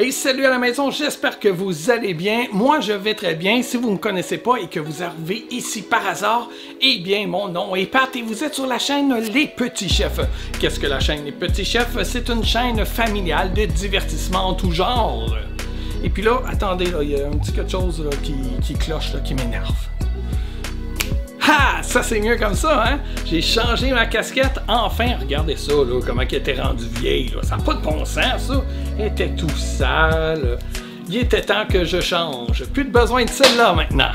Hey, salut à la maison, j'espère que vous allez bien. Moi, je vais très bien. Si vous ne me connaissez pas et que vous arrivez ici par hasard, eh bien, mon nom est Pat et vous êtes sur la chaîne Les Petits Chefs. Qu'est-ce que la chaîne Les Petits Chefs? C'est une chaîne familiale de divertissement en tout genre. Et puis là, attendez, il y a un petit quelque chose là, qui cloche, là, qui m'énerve. Ah, ça c'est mieux comme ça, hein? J'ai changé ma casquette, enfin, regardez ça, là, comment elle était rendue vieille, là. Ça n'a pas de bon sens, ça. Elle était tout sale. Il était temps que je change. Plus de besoin de celle-là maintenant.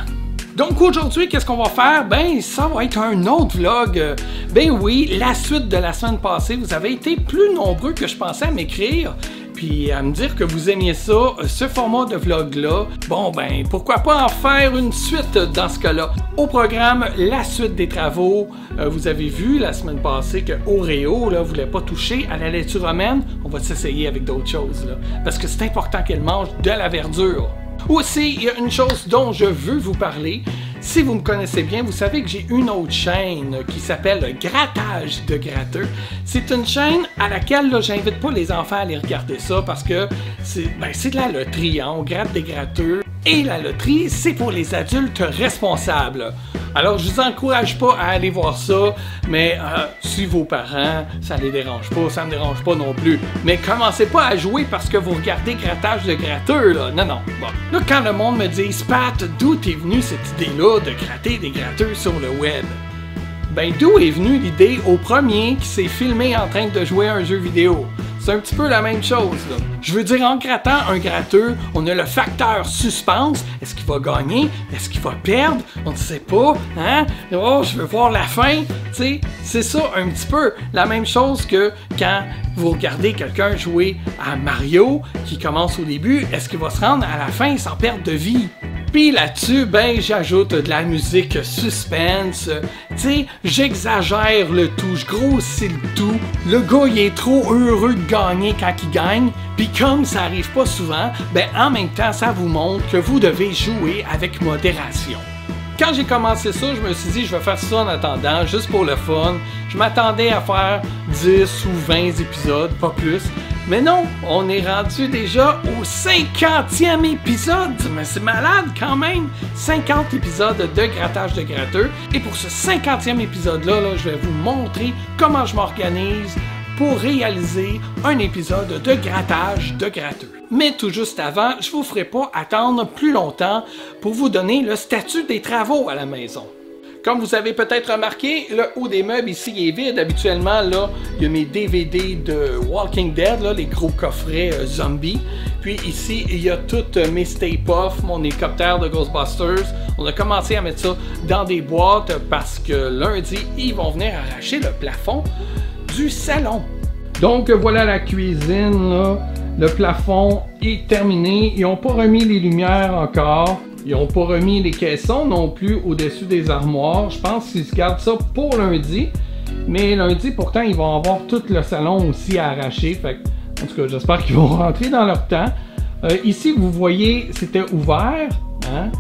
Donc aujourd'hui, qu'est-ce qu'on va faire? Ben, ça va être un autre vlog. Ben oui, la suite de la semaine passée, vous avez été plus nombreux que je pensais à m'écrire. Puis à me dire que vous aimiez ça, ce format de vlog-là, bon ben, pourquoi pas en faire une suite dans ce cas-là. Au programme, la suite des travaux. Vous avez vu la semaine passée que Oreo ne voulait pas toucher à la laitue romaine. On va s'essayer avec d'autres choses, là, parce que c'est important qu'elle mange de la verdure. Aussi, il y a une chose dont je veux vous parler. Si vous me connaissez bien, vous savez que j'ai une autre chaîne qui s'appelle Grattage de gratteux. C'est une chaîne à laquelle j'invite pas les enfants à aller regarder ça parce que c'est de la loterie, hein? On gratte des gratteux. Et la loterie, c'est pour les adultes responsables. Alors, je vous encourage pas à aller voir ça, mais si vos parents, ça les dérange pas, ça me dérange pas non plus. Mais commencez pas à jouer parce que vous regardez Grattage de gratteux, là. Non, non. Bon. Là, quand le monde me dit « Pat, d'où est venue cette idée-là de gratter des gratteux sur le web? » Ben, d'où est venue l'idée au premier qui s'est filmé en train de jouer à un jeu vidéo? C'est un petit peu la même chose, là. Je veux dire, en grattant un gratteux, on a le facteur suspense. Est-ce qu'il va gagner? Est-ce qu'il va perdre? On ne sait pas, hein? Oh, je veux voir la fin. Tu sais, c'est ça un petit peu la même chose que quand vous regardez quelqu'un jouer à Mario qui commence au début. Est-ce qu'il va se rendre à la fin sans perdre de vie? Puis là-dessus, ben, j'ajoute de la musique suspense. Tu sais, j'exagère le tout, je grossis le tout. Le gars, il est trop heureux de gagner quand il gagne. Puis comme ça arrive pas souvent, ben, en même temps, ça vous montre que vous devez jouer avec modération. Quand j'ai commencé ça, je me suis dit, je vais faire ça en attendant, juste pour le fun. Je m'attendais à faire 10 ou 20 épisodes, pas plus. Mais non, on est rendu déjà au 50e épisode. Mais c'est malade quand même. 50 épisodes de Grattage de gratteux. Et pour ce 50e épisode-là, je vais vous montrer comment je m'organise pour réaliser un épisode de Grattage de gratteux. Mais tout juste avant, je vous ferai pas attendre plus longtemps pour vous donner le statut des travaux à la maison. Comme vous avez peut-être remarqué, le haut des meubles ici est vide. Habituellement, là, il y a mes DVD de Walking Dead, là, les gros coffrets zombies. Puis ici, il y a toutes mes Stay Puft, mon hélicoptère de Ghostbusters. On a commencé à mettre ça dans des boîtes parce que lundi, ils vont venir arracher le plafond du salon. Donc voilà la cuisine, là. Le plafond est terminé. Ils n'ont pas remis les lumières encore. Ils n'ont pas remis les caissons non plus au-dessus des armoires. Je pense qu'ils se gardent ça pour lundi. Mais lundi, pourtant, ils vont avoir tout le salon aussi à arracher. Fait que, en tout cas, j'espère qu'ils vont rentrer dans leur temps. Ici, vous voyez, c'était ouvert. Hein?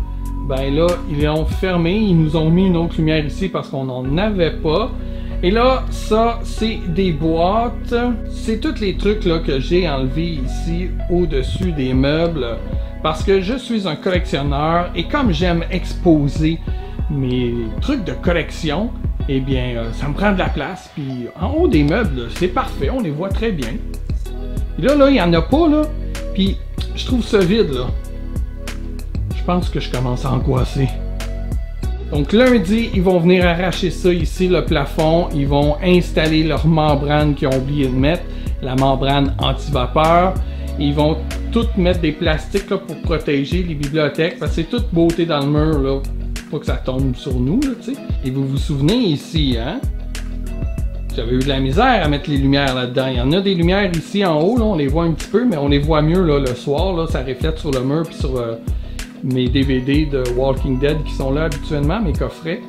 Ben là, ils l'ont fermé. Ils nous ont mis une autre lumière ici parce qu'on n'en avait pas. Et là, ça, c'est des boîtes. C'est tous les trucs là, que j'ai enlevés ici au-dessus des meubles. Parce que je suis un collectionneur et comme j'aime exposer mes trucs de collection, eh bien, ça me prend de la place. Puis en haut des meubles, c'est parfait, on les voit très bien. Et là, il n'y en a pas, là. Puis je trouve ça vide, là. Je pense que je commence à angoisser. Donc lundi, ils vont venir arracher ça ici, le plafond. Ils vont installer leur membrane qu'ils ont oublié de mettre, la membrane anti-vapeur. Ils vont tout mettre des plastiques là, pour protéger les bibliothèques, parce que c'est toute beauté dans le mur, là, pas que ça tombe sur nous, là, tu sais. Et vous vous souvenez ici, hein? J'avais eu de la misère à mettre les lumières là-dedans. Il y en a des lumières ici en haut, là, on les voit un petit peu, mais on les voit mieux là, le soir, là, ça reflète sur le mur puis sur mes DVD de Walking Dead qui sont là habituellement, mes coffrets.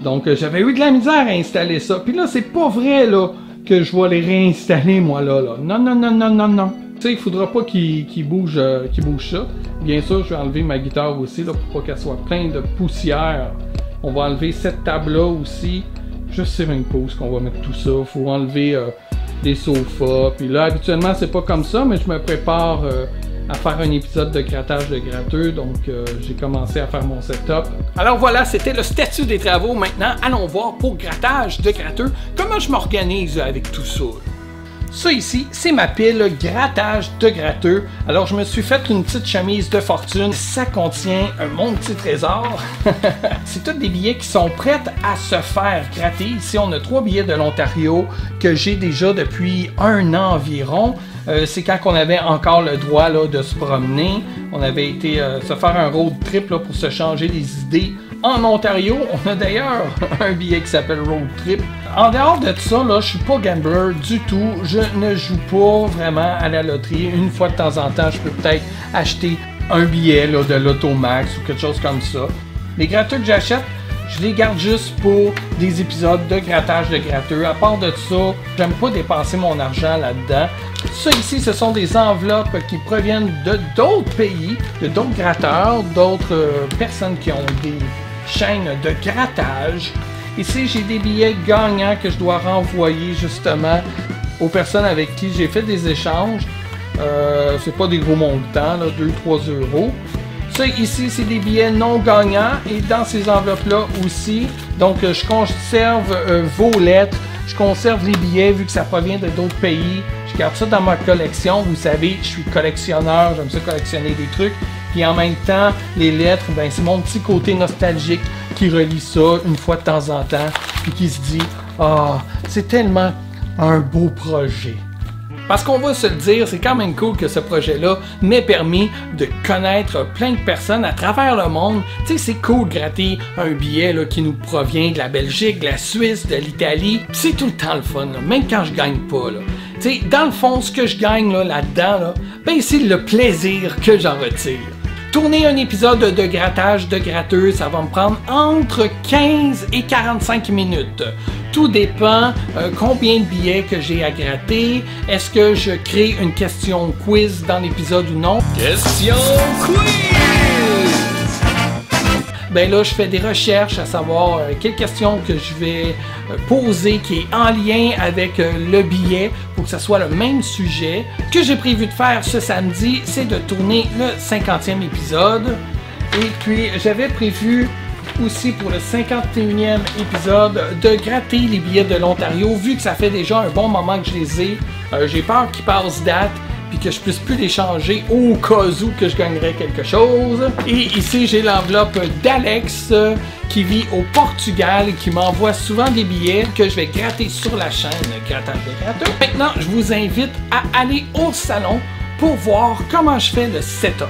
Donc j'avais eu de la misère à installer ça. Puis là, c'est pas vrai là que je vais les réinstaller moi là. Non, non, non, non, non, non. Tu sais, il faudra pas qu'il bouge ça. Bien sûr, je vais enlever ma guitare aussi là, pour pas qu'elle soit pleine de poussière. On va enlever cette table-là aussi. Je sais même pas où est-ce qu'on va mettre tout ça. Faut enlever les sofas. Puis là, habituellement, c'est pas comme ça, mais je me prépare à faire un épisode de grattage de gratteux, donc j'ai commencé à faire mon setup. Alors voilà, c'était le statut des travaux. Maintenant, allons voir pour grattage de gratteux, comment je m'organise avec tout ça. Ça ici, c'est ma pile grattage de gratteux. Alors je me suis fait une petite chemise de fortune. Ça contient mon petit trésor. C'est tous des billets qui sont prêts à se faire gratter. Ici, on a 3 billets de l'Ontario que j'ai déjà depuis 1 an environ. C'est quand on avait encore le droit là, de se promener. On avait été se faire un road trip là, pour se changer les idées. En Ontario, on a d'ailleurs un billet qui s'appelle Road Trip. En dehors de ça, là, je suis pas gambler du tout. Je ne joue pas vraiment à la loterie. Une fois de temps en temps, je peux peut-être acheter un billet là, de l'Automax ou quelque chose comme ça. Les gratteux que j'achète, je les garde juste pour des épisodes de grattage de gratteux. À part de ça, j'aime pas dépenser mon argent là-dedans. Ça ici, ce sont des enveloppes qui proviennent de d'autres pays, de d'autres gratteurs, d'autres personnes qui ont des chaînes de grattage. Ici, j'ai des billets gagnants que je dois renvoyer justement aux personnes avec qui j'ai fait des échanges. C'est pas des gros montants, 2-3 euros. Ça ici, c'est des billets non gagnants et dans ces enveloppes-là aussi. Donc, je conserve vos lettres, je conserve les billets vu que ça provient de d'autres pays. Je garde ça dans ma collection. Vous savez, je suis collectionneur, j'aime ça collectionner des trucs. Puis en même temps, les lettres, ben, c'est mon petit côté nostalgique qui relie ça une fois de temps en temps. Puis qui se dit, ah, c'est tellement un beau projet. Parce qu'on va se le dire, c'est quand même cool que ce projet-là m'ait permis de connaître plein de personnes à travers le monde. Tu sais, c'est cool de gratter un billet là, qui nous provient de la Belgique, de la Suisse, de l'Italie. C'est tout le temps le fun, là, même quand je gagne pas. Là. Tu sais, dans le fond, ce que je gagne là-dedans, là, ben, c'est le plaisir que j'en retire. Tourner un épisode de grattage de gratteux, ça va me prendre entre 15 et 45 minutes. Tout dépend combien de billets que j'ai à gratter. Est-ce que je crée une question quiz dans l'épisode ou non? Question quiz! Ben là, je fais des recherches à savoir quelle question que je vais poser qui est en lien avec le billet pour que ce soit le même sujet. Ce que j'ai prévu de faire ce samedi, c'est de tourner le 50e épisode. Et puis, j'avais prévu aussi pour le 51e épisode de gratter les billets de l'Ontario, vu que ça fait déjà un bon moment que je les ai. J'ai peur qu'ils passent date puis que je puisse plus les changer au cas où que je gagnerais quelque chose. Et ici, j'ai l'enveloppe d'Alex qui vit au Portugal et qui m'envoie souvent des billets que je vais gratter sur la chaîne Grattage de Gratteux. Maintenant, je vous invite à aller au salon pour voir comment je fais le setup.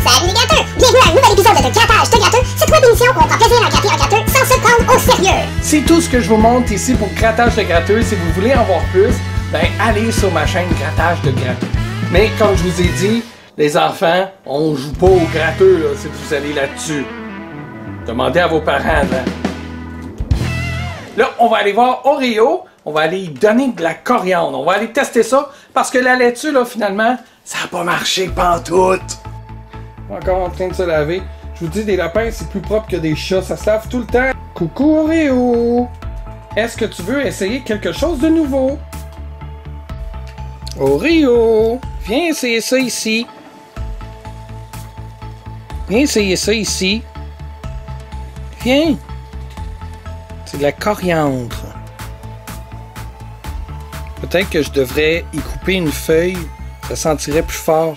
Salut les gratteurs! Bienvenue à un nouvel épisode de Grattage de Gratteux, cette web émission où on prend plaisir à gratter un gratteux sans se prendre au sérieux. C'est tout ce que je vous montre ici pour Grattage de Gratteux. Si vous voulez en voir plus, ben allez sur ma chaîne Grattage de Gratteux. Mais comme je vous ai dit, les enfants, on joue pas au gratteux là, si vous allez là-dessus. Demandez à vos parents. Là, là on va aller voir Oreo. On va aller y donner de la coriandre. On va aller tester ça parce que la laitue, là, finalement, ça n'a pas marché pantoute. Encore en train de se laver. Je vous dis, des lapins, c'est plus propre que des chats. Ça se lave tout le temps. Coucou Oreo! Est-ce que tu veux essayer quelque chose de nouveau? Oreo! Viens essayer ça ici. Viens essayer ça ici. Viens! C'est de la coriandre. Peut-être que je devrais y couper une feuille. Ça sentirait plus fort.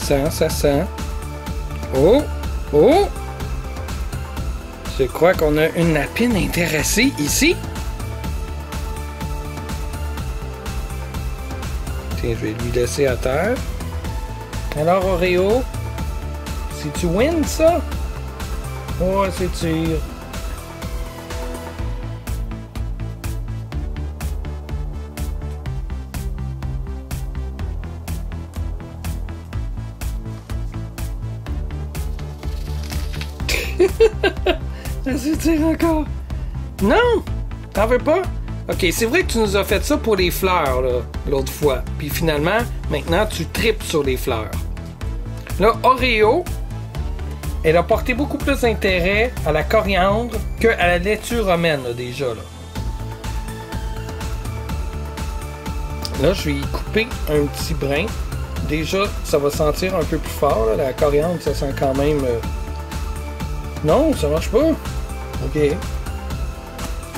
Ça sent. Oh! Oh! Je crois qu'on a une lapine intéressée ici. Tiens, je vais lui laisser à terre. Alors, Oreo, si tu wins ça? Oh, c'est sûr. Ça se tire encore. Non! T'en veux pas? Ok, c'est vrai que tu nous as fait ça pour les fleurs, là, l'autre fois. Puis finalement, maintenant, tu tripes sur les fleurs. Là, Oreo, elle a porté beaucoup plus d'intérêt à la coriandre qu'à la laitue romaine, là, déjà, là. Là, je vais y couper un petit brin. Déjà, ça va sentir un peu plus fort, là. La coriandre, ça sent quand même... Non, ça marche pas. Ok.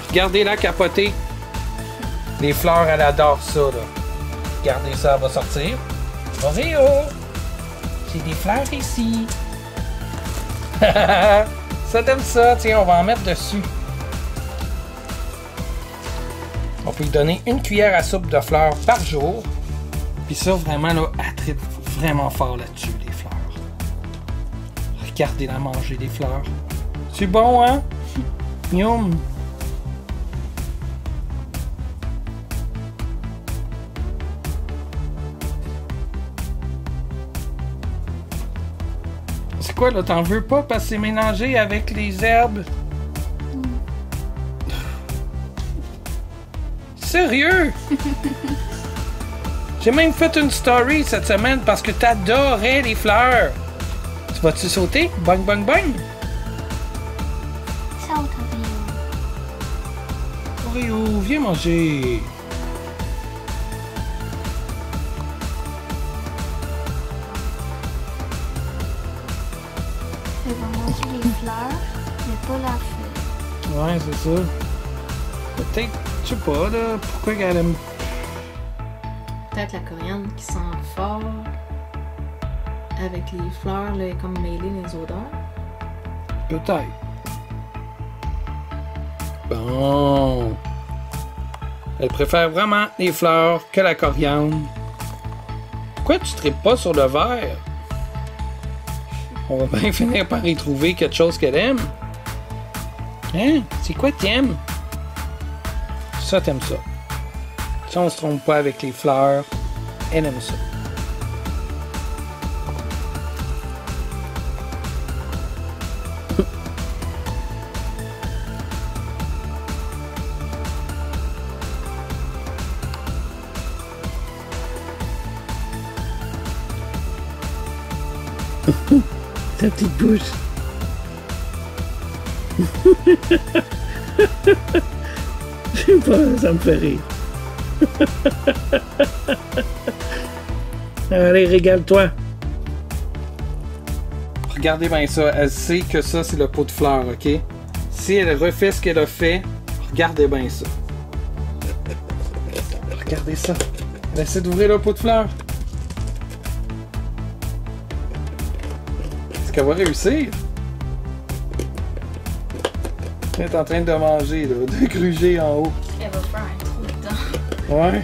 Regardez-la capoter. Les fleurs, elle adore ça, là. Regardez ça, elle va sortir. Oreo! J'ai des fleurs ici. Ça t'aime ça? Tiens, on va en mettre dessus. On peut lui donner une cuillère à soupe de fleurs par jour. Puis ça, vraiment, là, elle tripe vraiment fort là-dessus, les fleurs. Regardez-la manger des fleurs. C'est bon, hein? Yum! C'est quoi, là? T'en veux pas parce que c'est mélangé avec les herbes? Sérieux? J'ai même fait une story cette semaine parce que t'adorais les fleurs. Tu vas-tu sauter? Bang, bang, bang! Saute, Oreo. Oreo, viens manger. Elle va manger les fleurs, mais pas la feuille. Ouais, c'est ça. Peut-être, je sais pas, là, pourquoi qu'elle aime... Peut-être la coriandre qui sent fort avec les fleurs, là, comme mêlées les odeurs. Peut-être. Bon. Elle préfère vraiment les fleurs que la coriandre. Pourquoi tu tripes pas sur le vert? On va bien finir par y trouver quelque chose qu'elle aime. Hein? C'est quoi que t'aimes? Ça, t'aimes ça. Si on se trompe pas avec les fleurs, elle aime ça. Sa petite bouche. Je sais pas, ça me fait rire. Allez, régale-toi. Regardez bien ça. Elle sait que ça, c'est le pot de fleurs, ok? Si elle refait ce qu'elle a fait, regardez bien ça. Regardez ça. Elle essaie d'ouvrir le pot de fleurs. Est-ce qu'elle va réussir? Elle est en train de manger, là, de gruger en haut. Elle va faire un trou dedans. Ouais.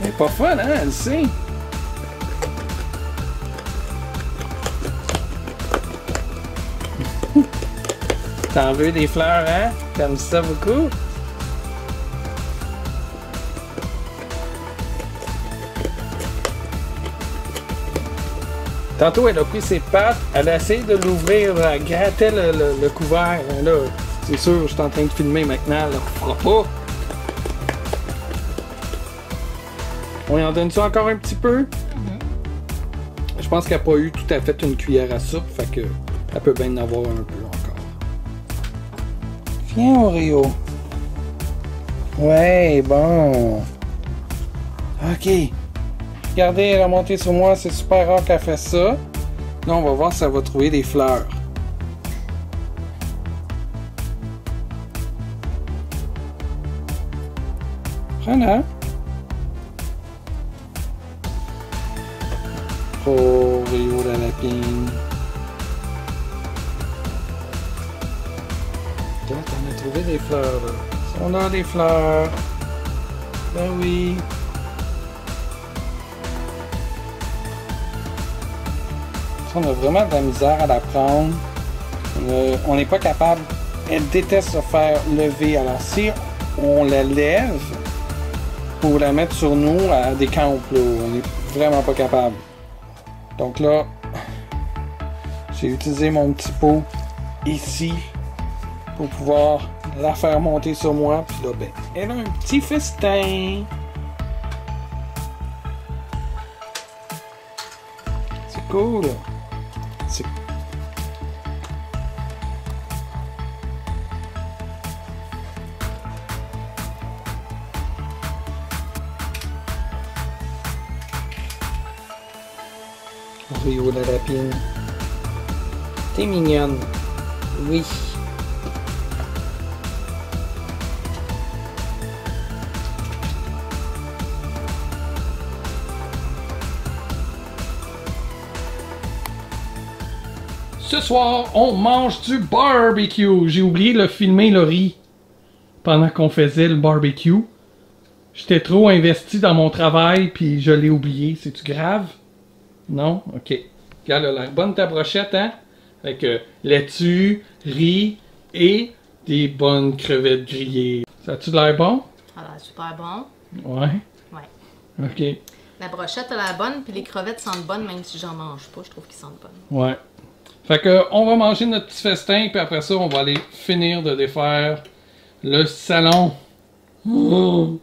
Elle est pas fun, hein? Elle sait. T'en veux des fleurs, hein? T'aimes ça beaucoup? Tantôt, elle a pris ses pattes, elle a essayé de l'ouvrir, elle grattait le couvert. Là, c'est sûr, je suis en train de filmer maintenant, elle ne fera pas. On y en donne ça encore un petit peu? Je pense qu'elle n'a pas eu tout à fait une cuillère à soupe, fait que elle peut bien en avoir un peu encore. Viens, Oreo. Ouais, bon. Ok. Regardez, elle a monté sur moi, c'est super rare qu'elle fasse ça. Là, on va voir si elle va trouver des fleurs. Voilà. Oh, Rio la lapine. Regarde, on a trouvé des fleurs, là. On a des fleurs. Ben oui. On a vraiment de la misère à la prendre. On n'est pas capable. Elle déteste se faire lever. Alors si on la lève pour la mettre sur nous à des campes, là, on n'est vraiment pas capable. Donc là, j'ai utilisé mon petit pot ici pour pouvoir la faire monter sur moi. Puis là, ben, elle a un petit festin. C'est cool. C'est... Rio de la Rapine. T'es mignonne. Oui. Ce soir, on mange du barbecue. J'ai oublié de filmer le riz pendant qu'on faisait le barbecue. J'étais trop investi dans mon travail puis je l'ai oublié. C'est-tu grave? Non? Ok. Regarde, elle a l'air bonne ta brochette, hein? Avec laitue, riz et des bonnes crevettes grillées. Ça a-tu l'air bon? Ça a l'air super bon. Ouais? Ouais. Ok. La brochette a l'air bonne, puis les crevettes sentent bonnes, même si j'en mange pas, je trouve qu'ils sentent bonnes. Ouais. Fait que, on va manger notre petit festin, puis après ça, on va aller finir de défaire le salon. Oh.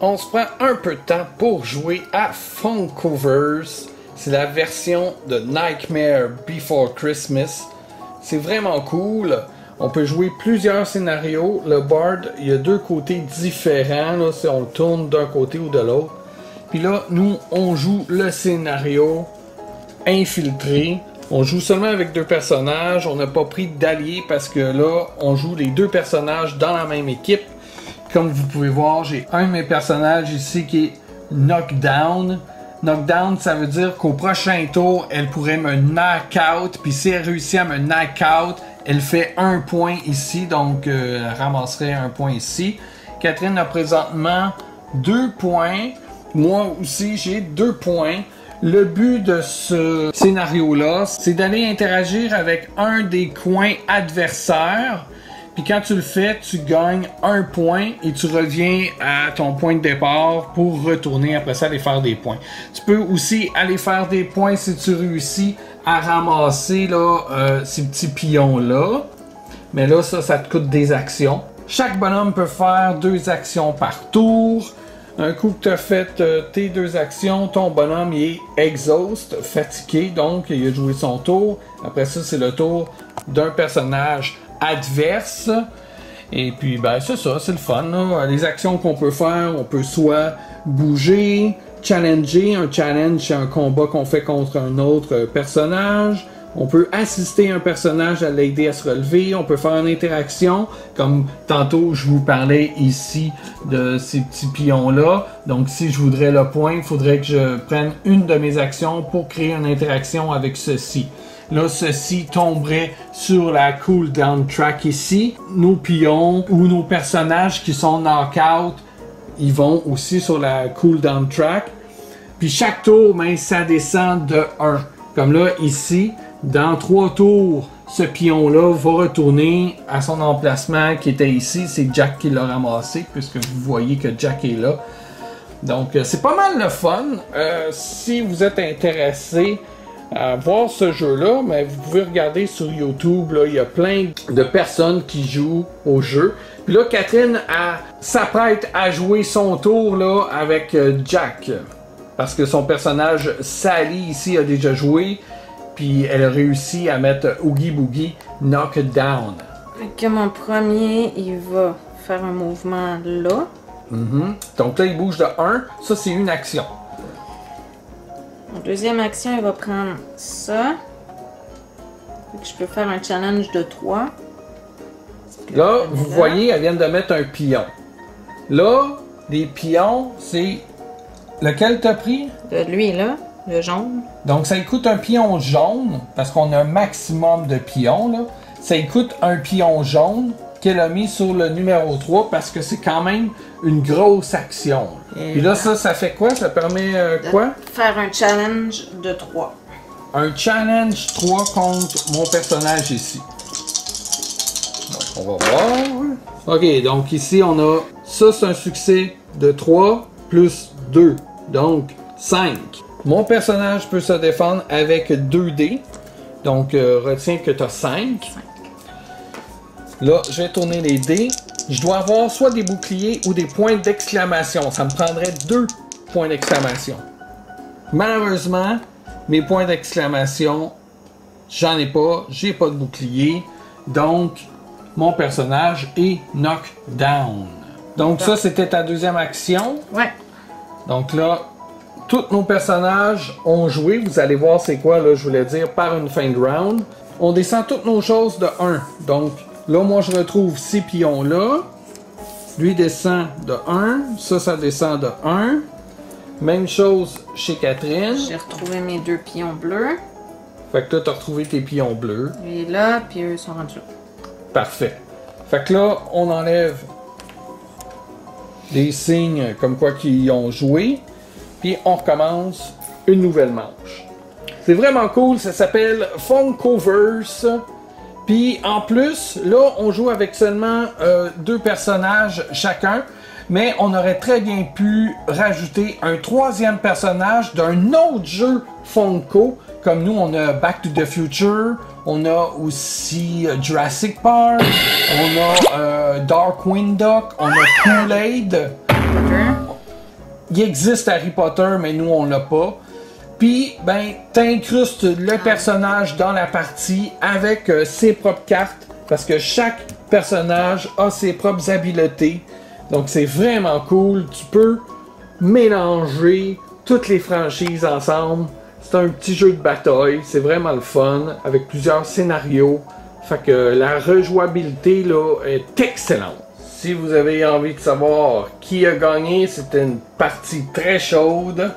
On se prend un peu de temps pour jouer à Funkoverse. C'est la version de Nightmare Before Christmas. C'est vraiment cool. On peut jouer plusieurs scénarios. Le board, il y a deux côtés différents, là, si on le tourne d'un côté ou de l'autre. Puis là, nous, on joue le scénario infiltré. On joue seulement avec deux personnages. On n'a pas pris d'alliés parce que là, on joue les deux personnages dans la même équipe. Comme vous pouvez voir, j'ai un de mes personnages ici qui est Knockdown. Knockdown, ça veut dire qu'au prochain tour, elle pourrait me knock-out. Puis si elle réussit à me knock-out, elle fait un point ici. Donc, elle ramasserait un point ici. Catherine a présentement 2 points. Moi aussi, j'ai 2 points. Le but de ce scénario-là, c'est d'aller interagir avec un des coins adversaires. Puis quand tu le fais, tu gagnes 1 point et tu reviens à ton point de départ pour retourner après ça aller faire des points. Tu peux aussi aller faire des points si tu réussis à ramasser là, ces petits pions-là. Mais là, ça te coûte des actions. Chaque bonhomme peut faire 2 actions par tour. Un coup que tu as fait tes 2 actions, ton bonhomme il est exhaust, fatigué, donc il a joué son tour. Après ça, c'est le tour d'un personnage adverse. Et puis, ben, c'est ça, c'est le fun, là. Les actions qu'on peut faire, on peut soit bouger, challenger. Un challenge, c'est un combat qu'on fait contre un autre personnage. On peut assister un personnage à l'aider à se relever. On peut faire une interaction. Comme tantôt, je vous parlais ici de ces petits pions-là. Donc, si je voudrais le point, il faudrait que je prenne une de mes actions pour créer une interaction avec ceci. Là, ceci tomberait sur la cooldown track ici. Nos pions ou nos personnages qui sont knock-out, ils vont aussi sur la cooldown track. Puis chaque tour, ben, ça descend de 1. Comme là, ici, dans 3 tours, ce pion-là va retourner à son emplacement qui était ici. C'est Jack qui l'a ramassé, puisque vous voyez que Jack est là. Donc, c'est pas mal le fun. Si vous êtes intéressé à voir ce jeu-là, mais vous pouvez regarder sur YouTube, là, il y a plein de personnes qui jouent au jeu. Puis là, Catherine s'apprête à jouer son tour là, avec Jack. Parce que son personnage Sally ici a déjà joué. Puis elle a réussi à mettre Oogie Boogie Knockdown. Que mon premier, il va faire un mouvement là. Donc là, il bouge de 1. Ça, c'est une action. En deuxième action, il va prendre ça. Je peux faire un challenge de 3. Là, vous voyez, elle vient de mettre un pion. Là, les pions, c'est... Lequel t'as pris? Lui, là, le jaune. Donc, ça coûte un pion jaune, parce qu'on a un maximum de pions, là. Ça coûte un pion jaune qu'elle a mis sur le numéro 3, parce que c'est quand même une grosse action. Et là, ça fait quoi? Ça permet quoi? Faire un challenge de 3. Un challenge 3 contre mon personnage ici. Donc, on va voir. Ok, donc ici, on a... Ça, c'est un succès de 3 plus 2. Donc, 5. Mon personnage peut se défendre avec 2 dés. Donc, retiens que tu as 5. Là, je vais tourner les dés. Je dois avoir soit des boucliers ou des points d'exclamation. Ça me prendrait 2 points d'exclamation. Malheureusement, mes points d'exclamation, j'en ai pas. J'ai pas de bouclier. Donc, mon personnage est knockdown. Donc ça, c'était ta deuxième action. Ouais. Donc là, tous nos personnages ont joué. Vous allez voir c'est quoi, là, je voulais dire, par une fin de round. On descend toutes nos choses de 1. Donc là, moi, je retrouve ces pions-là. Lui descend de 1. Ça descend de 1. Même chose chez Catherine. J'ai retrouvé mes 2 pions bleus. Fait que là, t'as retrouvé tes pions bleus. Lui est là, puis eux sont rendus là. Parfait. Fait que là, on enlève des signes comme quoi qu'ils ont joué. Puis on recommence une nouvelle manche. C'est vraiment cool, ça s'appelle Funkoverse. Puis en plus, là, on joue avec seulement 2 personnages chacun. Mais on aurait très bien pu rajouter un 3e personnage d'un autre jeu Funko. Comme nous, on a Back to the Future, on a aussi Jurassic Park, on a Darkwing Duck, on a Kool-Aid. Il existe Harry Potter, mais nous, on l'a pas. Puis, ben, t'incrustes le personnage dans la partie avec ses propres cartes, parce que chaque personnage a ses propres habiletés. Donc, c'est vraiment cool. Tu peux mélanger toutes les franchises ensemble. C'est un petit jeu de bataille, c'est vraiment le fun, avec plusieurs scénarios. Fait que la rejouabilité là est excellente. Si vous avez envie de savoir qui a gagné, c'était une partie très chaude.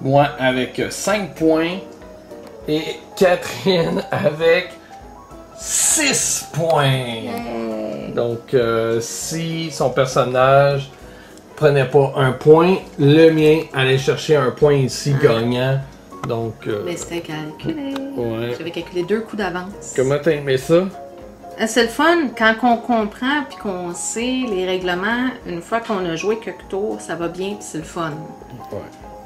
Moi avec 5 points et Catherine avec 6 points. Hey. Donc si son personnage prenait pas un point, le mien allait chercher un point ici gagnant. Donc, mais c'était calculé. Ouais. J'avais calculé 2 coups d'avance. Comment t'as aimé ça? C'est le fun quand on comprend puis qu'on sait les règlements. Une fois qu'on a joué quelques tours, ça va bien puis c'est le fun. Ouais.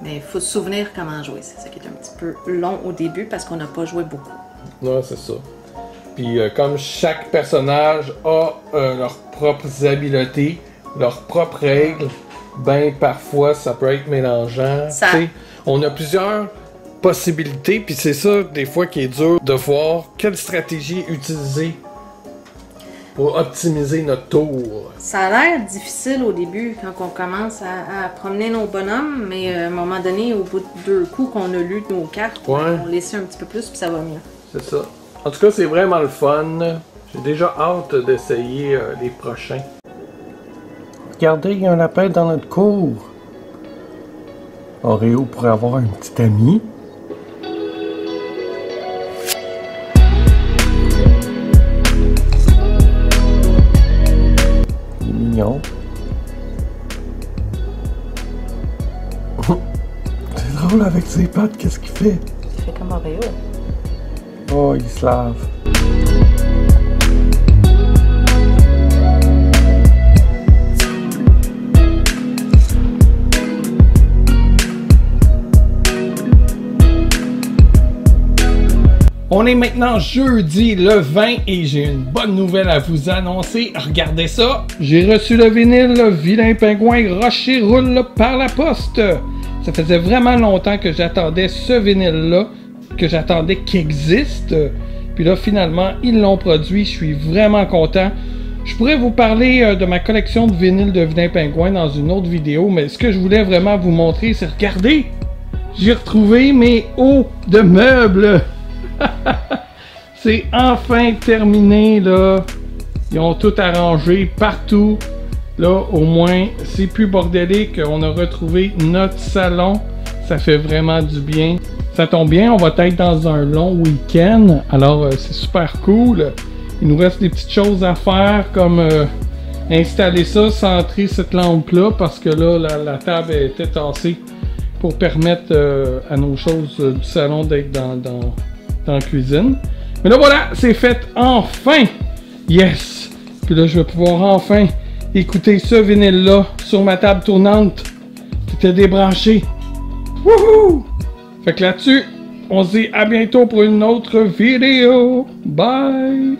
Mais il faut se souvenir comment jouer. C'est ça qui est un petit peu long au début parce qu'on n'a pas joué beaucoup. Non, c'est ça. Puis comme chaque personnage a leurs propres habiletés, leurs propres règles, ben parfois ça peut être mélangeant. Ça... On a plusieurs possibilités, puis c'est ça des fois qui est dur de voir quelle stratégie utiliser pour optimiser notre tour. Ça a l'air difficile au début quand on commence à promener nos bonhommes, mais à un moment donné, au bout de 2 coups qu'on a lu nos cartes, on laisse un petit peu plus puis ça va mieux. C'est ça. En tout cas, c'est vraiment le fun. J'ai déjà hâte d'essayer les prochains. Regardez, il y a un appel dans notre cour. Oreo pourrait avoir un petit ami. Il est mignon. C'est drôle avec ses pattes, qu'est-ce qu'il fait? Il fait comme Oreo. Oh, il se lave. On est maintenant jeudi le 20 et j'ai une bonne nouvelle à vous annoncer. Regardez ça, j'ai reçu le vinyle Vilain Pingouin Rocher Roule par la poste. Ça faisait vraiment longtemps que j'attendais ce vinyle-là, que j'attendais qu'il existe. Puis là, finalement, ils l'ont produit. Je suis vraiment content. Je pourrais vous parler de ma collection de vinyles de Vilain Pingouin dans une autre vidéo, mais ce que je voulais vraiment vous montrer, c'est regardez, j'ai retrouvé mes hauts de meubles. C'est enfin terminé là. Ils ont tout arrangé partout. Là au moins c'est plus bordélique. On a retrouvé notre salon. Ça fait vraiment du bien. Ça tombe bien, on va être dans un long week-end. Alors c'est super cool. Il nous reste des petites choses à faire comme installer ça, centrer cette lampe là parce que là la table était tassée pour permettre à nos choses du salon d'être dans la cuisine. Mais là voilà, c'est fait enfin! Yes! Puis là je vais pouvoir enfin écouter ce vinyle là sur ma table tournante qui était débranchée. Wouhou! Fait que là-dessus, on se dit à bientôt pour une autre vidéo. Bye!